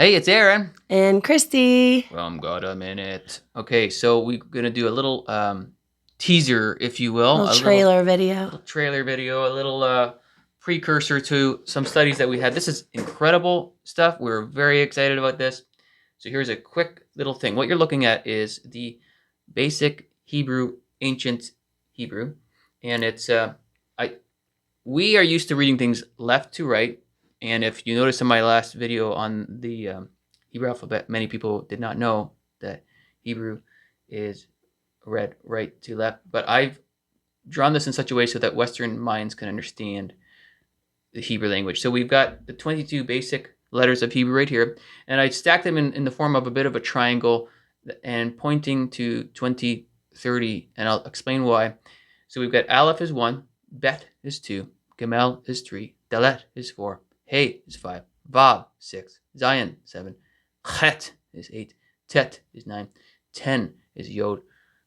Hey, it's Aaron. And Christy. From Got a Minute. Okay, so we're going to do a little teaser, if you will. Little trailer video. Little trailer video, a little precursor to some studies that we had. This is incredible stuff. We're very excited about this. So here's a quick little thing. What you're looking at is the basic Hebrew, ancient Hebrew. And it's, we are used to reading things left to right. And if you notice in my last video on the Hebrew alphabet, many people did not know that Hebrew is read right to left. But I've drawn this in such a way so that Western minds can understand the Hebrew language. So we've got the 22 basic letters of Hebrew right here. And I stacked them in the form of a bit of a triangle and pointing to 2030. And I'll explain why. So we've got Aleph is 1, Bet is 2, Gamel is 3, Dalet is 4, Hey is 5, Vav 6, Zion 7, Chet is 8, Tet is 9, 10 is Yod,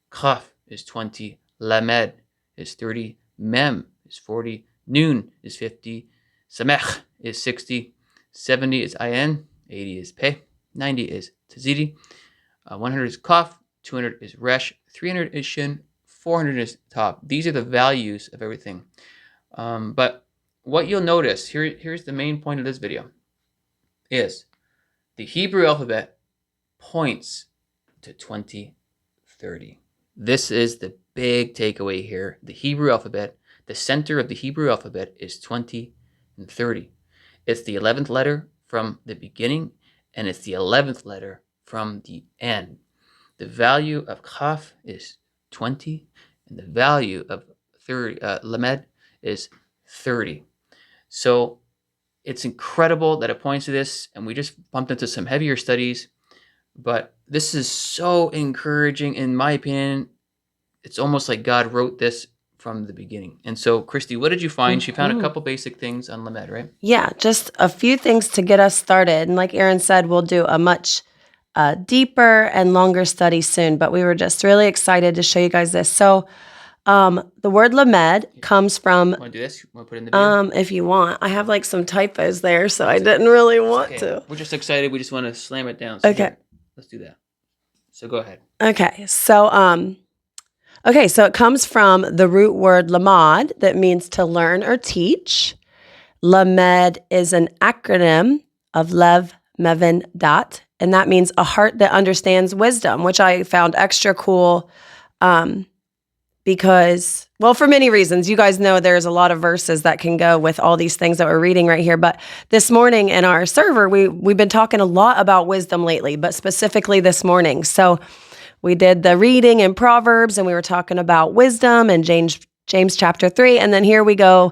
Kaf is 20, Lamed is 30, Mem is 40, Nun is 50, Samech is 60, 70 is Ayin, 80 is Peh, 90 is Tazidi, 100 is Kaf, 200 is Resh, 300 is Shin, 400 is Tav. These are the values of everything. But what you'll notice, here's the main point of this video, is the Hebrew alphabet points to 2030. This is the big takeaway here. The Hebrew alphabet, the center of the Hebrew alphabet is 20 and 30. It's the 11th letter from the beginning, and it's the 11th letter from the end. The value of Kaf is 20, and the value of 30, Lamed is 30. So it's incredible that it points to this, and we just bumped into some heavier studies, but this is so encouraging. In my opinion, it's almost like God wrote this from the beginning. And so, Christy, what did you find? She found a couple basic things on Lamed, right? Yeah, just a few things to get us started. And like Aaron said, we'll do a much deeper and longer study soon, but we were just really excited to show you guys this. So the word Lamed comes from... Want to do this? Want to put it in the video? If you want. I have like some typos there, so I didn't really want to. We're just excited. We just want to slam it down. So okay. Let's do that. So go ahead. Okay. So it comes from the root word lamad that means to learn or teach. Lamed is an acronym of Lev, Mevin, Dat, and that means a heart that understands wisdom, which I found extra cool because, well, for many reasons. You guys know there's a lot of verses that can go with all these things that we're reading right here. But this morning in our server, we've been talking a lot about wisdom lately, but specifically this morning. So we did the reading in Proverbs, and we were talking about wisdom in James chapter 3. And then here we go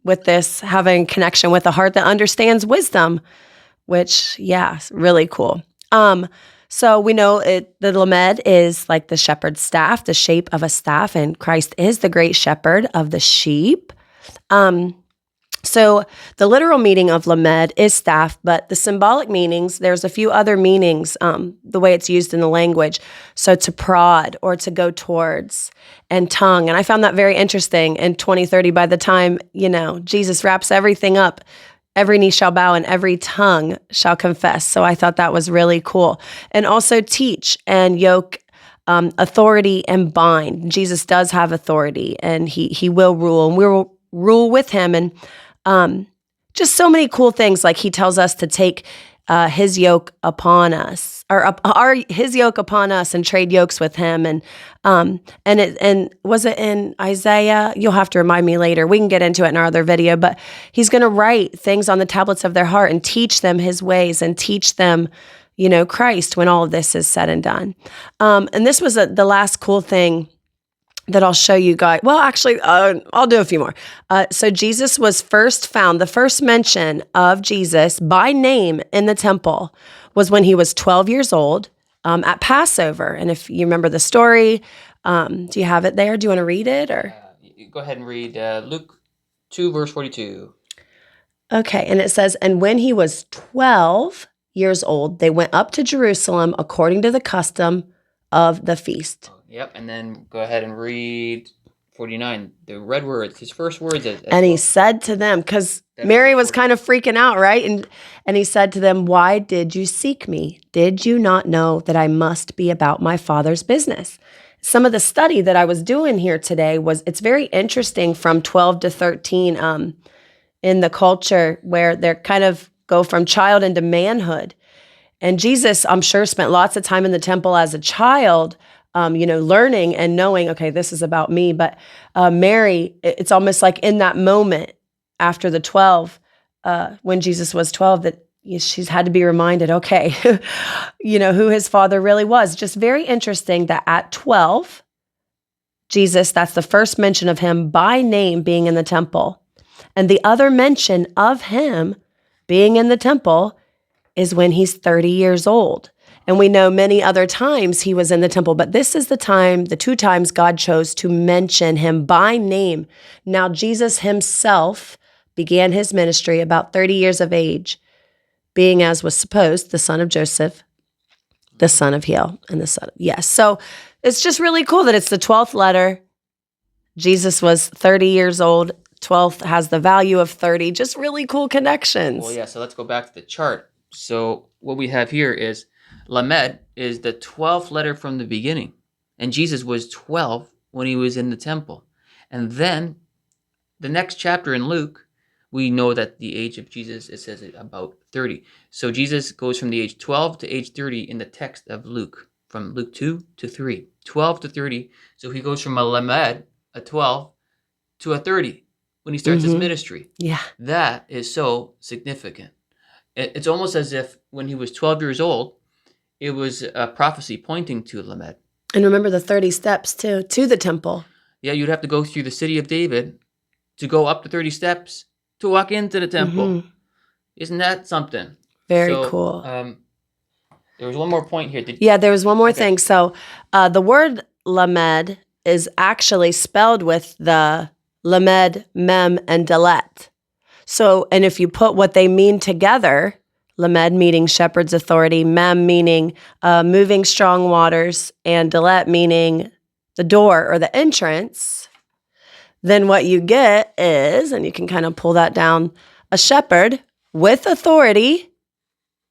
with this having connection with a heart that understands wisdom, which, yeah, really cool. So we know the Lamed is like the shepherd's staff, the shape of a staff, and Christ is the great shepherd of the sheep. So the literal meaning of Lamed is staff, but the symbolic meanings, there's a few other meanings, the way it's used in the language. So to prod or to go towards, and tongue. And I found that very interesting. In 2030, by the time, Jesus wraps everything up, every knee shall bow and every tongue shall confess. So I thought that was really cool. And also teach and yoke, authority and bind. Jesus does have authority, and he will rule, and we will rule with him. And just so many cool things. Like he tells us to take his yoke upon us, or his yoke upon us, and trade yokes with him. And was it in Isaiah? You'll have to remind me later. We can get into it in our other video. But he's going to write things on the tablets of their heart and teach them his ways and teach them, Christ when all of this is said and done. And this was the last cool thing that I'll show you guys. Well, actually, I'll do a few more. So Jesus was first found, the first mention of Jesus by name in the temple was when he was 12 years old at Passover. And if you remember the story, do you have it there? Do you want to read it? Or go ahead and read Luke 2, verse 42. Okay, and it says, and when he was 12 years old, they went up to Jerusalem according to the custom of the feast. Yep, and then go ahead and read 49, the red words, his first words. And he said to them, because Mary was kind of freaking out, right? And he said to them, "Why did you seek me? Did you not know that I must be about my Father's business?" Some of the study that I was doing here today it's very interesting from 12 to 13 in the culture where they're kind of go from child into manhood. And Jesus, I'm sure, spent lots of time in the temple as a child, learning and knowing, okay, this is about me. But Mary, it's almost like in that moment after the 12, when Jesus was 12, that she's had to be reminded, okay, who his father really was. Just very interesting that at 12, Jesus, that's the first mention of him by name being in the temple. And the other mention of him being in the temple is when he's 30 years old. And we know many other times he was in the temple, but this is the 2 times God chose to mention him by name. Now, Jesus himself began his ministry about 30 years of age, being, as was supposed, the son of Joseph, the son of Hel, and the son of, yes. So it's just really cool that it's the 12th letter. Jesus was 30 years old. 12th has the value of 30. Just really cool connections. Well, yeah, so let's go back to the chart. So what we have here is Lamed is the 12th letter from the beginning. And Jesus was 12 when he was in the temple. And then the next chapter in Luke, we know that the age of Jesus, it says about 30. So Jesus goes from the age 12 to age 30 in the text of Luke, from Luke 2 to 3, 12 to 30. So he goes from a Lamed, a 12, to a 30 when he starts his ministry. Yeah. That is so significant. It's almost as if when he was 12 years old, it was a prophecy pointing to Lamed. And remember the 30 steps, too, to the temple. Yeah, you'd have to go through the city of David to go up the 30 steps to walk into the temple. Isn't that something? Very cool. There was one more point here. There was one more thing. So the word Lamed is actually spelled with the Lamed, Mem, and Dalet. So, and if you put what they mean together, Lamed meaning shepherd's authority, Mem meaning moving strong waters, and Dalet meaning the door or the entrance, then what you get is, and you can kind of pull that down, a shepherd with authority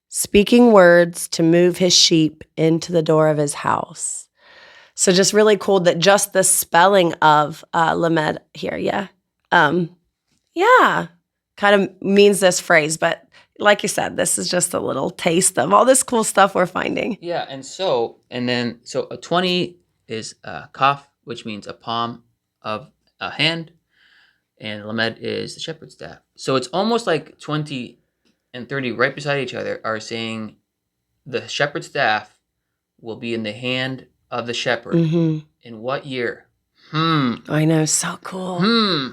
speaking words to move his sheep into the door of his house. So just really cool that just the spelling of Lamed here, kind of means this phrase. But like you said, this is just a little taste of all this cool stuff we're finding. Yeah, so a 20 is kaf, which means a palm of a hand, and Lamed is the shepherd's staff. So it's almost like 20 and 30 right beside each other are saying the shepherd's staff will be in the hand of the shepherd. In what year? I know, so cool.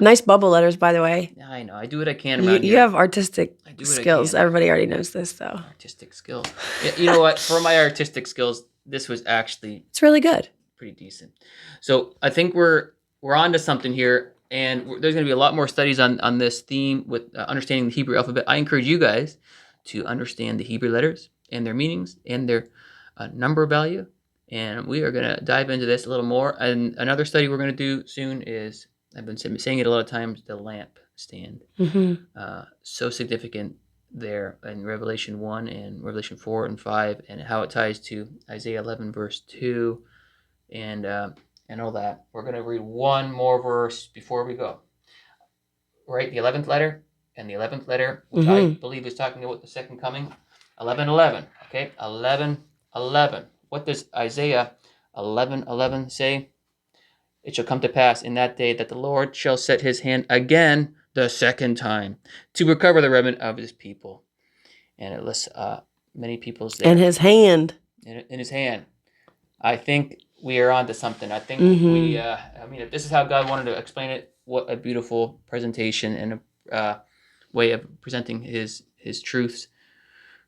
Nice bubble letters, by the way. I know. I do what I can around here. You have artistic skills. Everybody already knows this, though. Artistic skills. You know what? For my artistic skills, this was actually... It's really good. Pretty decent. So I think we're on to something here, and there's going to be a lot more studies on this theme with understanding the Hebrew alphabet. I encourage you guys to understand the Hebrew letters and their meanings and their number value. And we are going to dive into this a little more. And another study we're going to do soon is, I've been saying it a lot of times, the lamp stand. So significant there in Revelation 1 and Revelation 4 and 5, and how it ties to Isaiah 11 verse 2 and all that. We're going to read one more verse before we go. Right? The 11th letter and the 11th letter, which I believe is talking about the second coming. 11:11. Okay? 11:11. What does Isaiah 11:11 say? It shall come to pass in that day that the Lord shall set his hand again the second time to recover the remnant of his people. And it lists many people's there. In his hand. In his hand. I think we are on to something. I think if this is how God wanted to explain it, what a beautiful presentation and a way of presenting his truths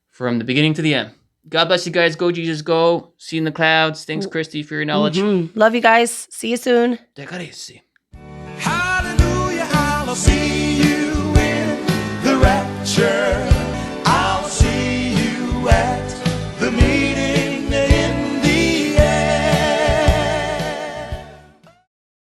from the beginning to the end. God bless you guys. Go, Jesus, go. See you in the clouds. Thanks, Christy, for your knowledge. Love you guys. See you soon. Te caresi.